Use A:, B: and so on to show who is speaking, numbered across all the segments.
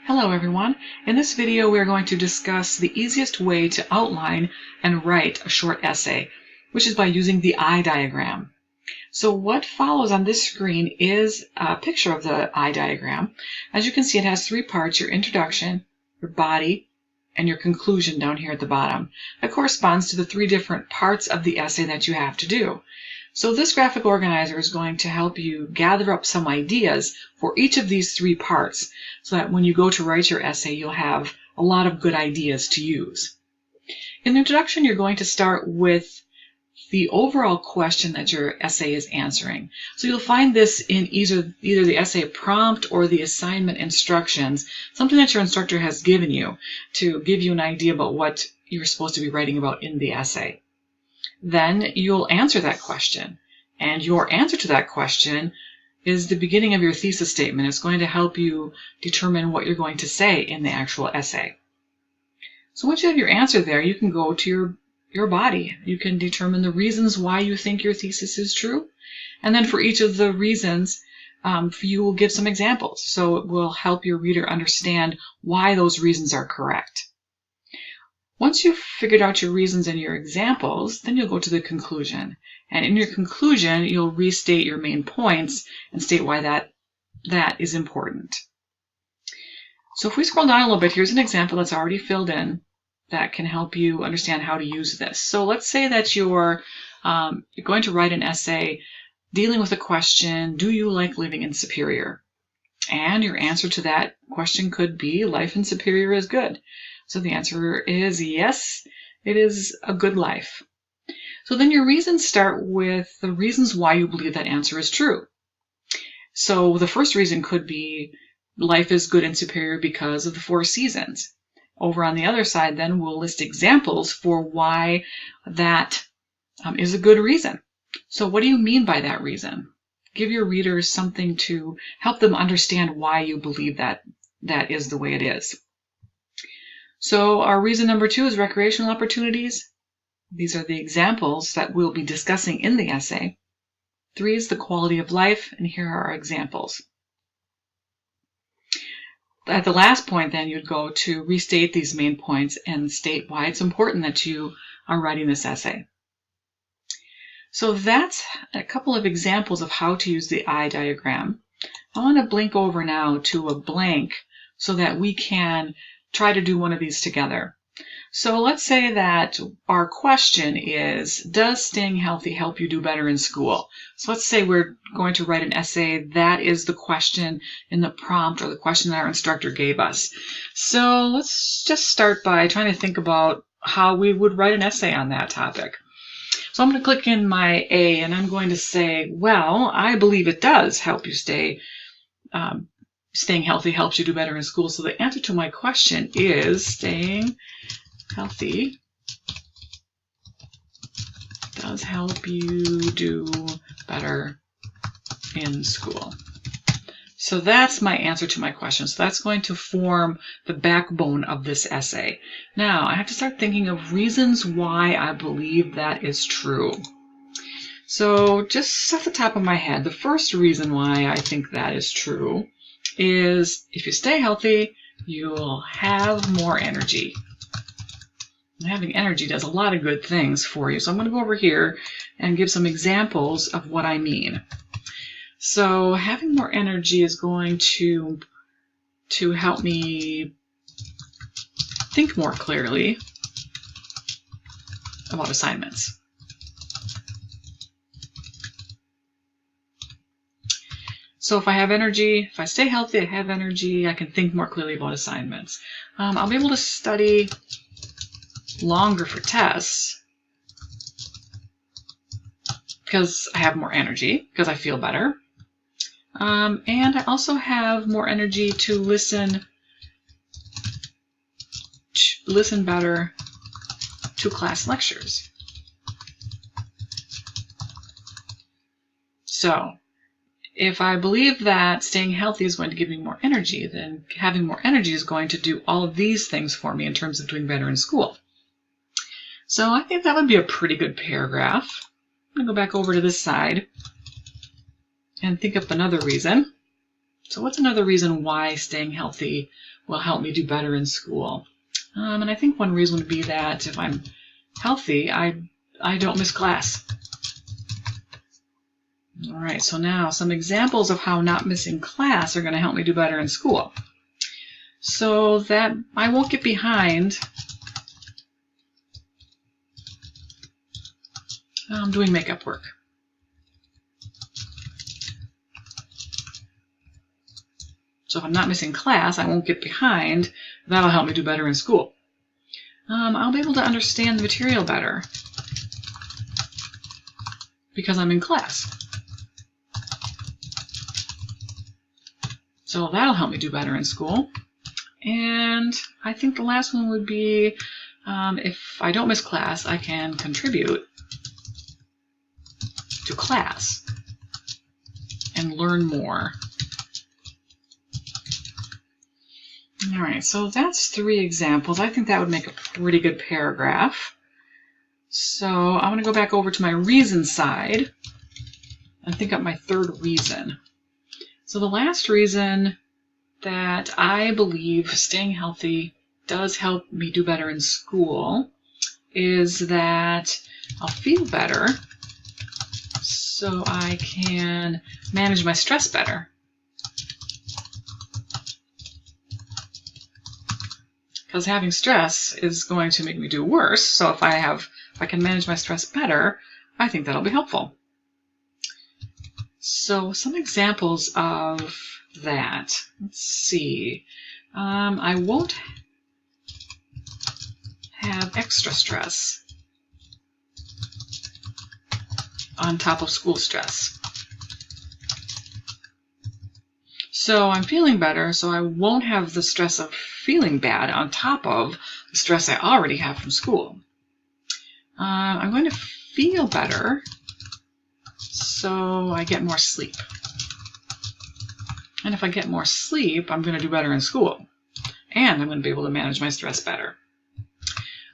A: Hello everyone. In this video we are going to discuss the easiest way to outline and write a short essay, which is by using the eye diagram. So what follows on this screen is a picture of the eye diagram. As you can see, it has three parts: your introduction, your body, and your conclusion down here at the bottom. That corresponds to the three different parts of the essay that you have to do. So this graphic organizer is going to help you gather up some ideas for each of these three parts so that when you go to write your essay, you'll have a lot of good ideas to use. In the introduction, you're going to start with the overall question that your essay is answering. So you'll find this in either the essay prompt or the assignment instructions, something that your instructor has given you to give you an idea about what you're supposed to be writing about in the essay. Then you'll answer that question, and your answer to that question is the beginning of your thesis statement. It's going to help you determine what you're going to say in the actual essay. So once you have your answer there, you can go to your body. You can determine the reasons why you think your thesis is true, and then for each of the reasons, you will give some examples. So it will help your reader understand why those reasons are correct. Once you've figured out your reasons and your examples, then you'll go to the conclusion. And in your conclusion, you'll restate your main points and state why that is important. So if we scroll down a little bit, here's an example that's already filled in that can help you understand how to use this. So let's say that you're going to write an essay dealing with the question, do you like living in Superior? And your answer to that question could be, life in Superior is good. So the answer is yes, it is a good life. So then your reasons start with the reasons why you believe that answer is true. So the first reason could be life is good in Superior because of the 4 seasons. Over on the other side, then, we'll list examples for why that is a good reason. So what do you mean by that reason? Give your readers something to help them understand why you believe that is the way it is. So our reason number 2 is recreational opportunities. These are the examples that we'll be discussing in the essay. 3 is the quality of life, and here are our examples. At the last point, then, you'd go to restate these main points and state why it's important that you are writing this essay. So that's a couple of examples of how to use the eye diagram. I want to blink over now to a blank so that we can try to do one of these together. So let's say that our question is, does staying healthy help you do better in school? So let's say we're going to write an essay that is the question in the prompt or the question that our instructor gave us. So let's just start by trying to think about how we would write an essay on that topic. So I'm going to click in my A and I'm going to say, well, I believe it does help you staying healthy helps you do better in school. So the answer to my question is, staying healthy does help you do better in school. So that's my answer to my question. So that's going to form the backbone of this essay. Now I have to start thinking of reasons why I believe that is true. So just off the top of my head, the first reason why I think that is true is if you stay healthy, you'll have more energy. Having energy does a lot of good things for you. So I'm going to go over here and give some examples of what I mean. So having more energy is going to help me think more clearly about assignments. So if I have energy, if I stay healthy, I have energy, I can think more clearly about assignments. I'll be able to study longer for tests because I have more energy, because I feel better. And I also have more energy to listen better to class lectures. So if I believe that staying healthy is going to give me more energy, then having more energy is going to do all of these things for me in terms of doing better in school. So I think that would be a pretty good paragraph. I'm going to go back over to this side and think up another reason. So what's another reason why staying healthy will help me do better in school? And I think one reason would be that if I'm healthy, I don't miss class. All right, so now some examples of how not missing class are going to help me do better in school. So that I won't get behind doing makeup work. So if I'm not missing class, I won't get behind. That'll help me do better in school. I'll be able to understand the material better because I'm in class. So that'll help me do better in school. And I think the last one would be if I don't miss class, I can contribute to class and learn more. All right, so that's 3 examples. I think that would make a pretty good paragraph. So I'm going to go back over to my reason side and think up my 3rd reason. So the last reason that I believe staying healthy does help me do better in school is that I'll feel better so I can manage my stress better. Because having stress is going to make me do worse, so if I can manage my stress better, I think that'll be helpful. So some examples of that. Let's see. I won't have extra stress on top of school stress. So I'm feeling better, so I won't have the stress of feeling bad on top of the stress I already have from school. I'm going to feel better, so I get more sleep. And if I get more sleep, I'm going to do better in school. And I'm going to be able to manage my stress better.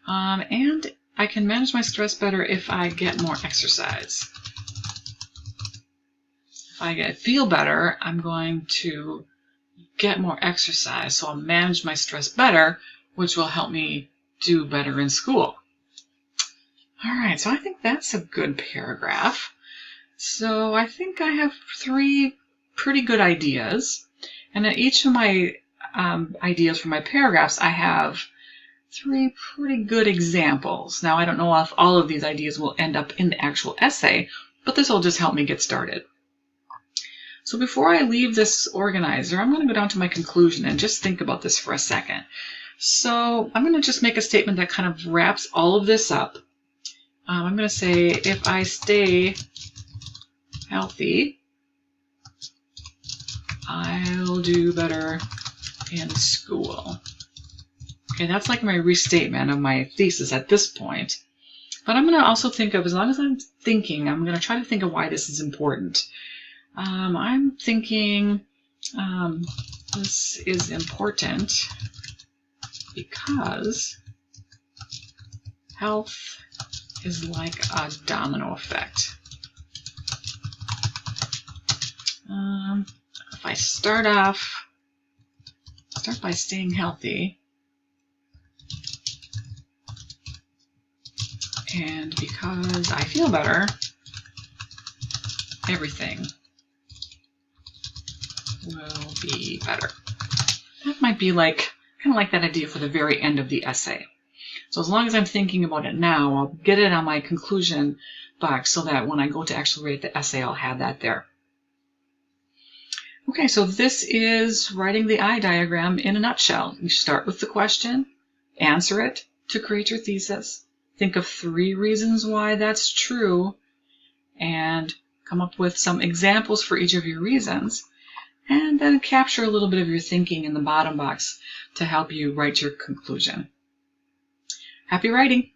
A: And I can manage my stress better if I get more exercise. If I feel better, I'm going to get more exercise, so I'll manage my stress better, which will help me do better in school. All right, so I think that's a good paragraph. So I think I have 3 pretty good ideas, and in each of my ideas for my paragraphs, I have 3 pretty good examples. Now, I don't know if all of these ideas will end up in the actual essay, but this will just help me get started. So before I leave this organizer, I'm going to go down to my conclusion and just think about this for a second. So I'm going to just make a statement that kind of wraps all of this up. I'm going to say, if I stay healthy, I'll do better in school. Okay, that's like my restatement of my thesis at this point. But I'm going to also think of, as long as I'm thinking, I'm going to try to think of why this is important. I'm thinking this is important because health is like a domino effect. If I start by staying healthy, and because I feel better, everything will be better. That might be kind of like that idea for the very end of the essay. So as long as I'm thinking about it now, I'll get it on my conclusion box so that when I go to actually write the essay, I'll have that there. Okay, so this is writing the I diagram in a nutshell. You start with the question, answer it to create your thesis, think of 3 reasons why that's true, and come up with some examples for each of your reasons, and then capture a little bit of your thinking in the bottom box to help you write your conclusion. Happy writing!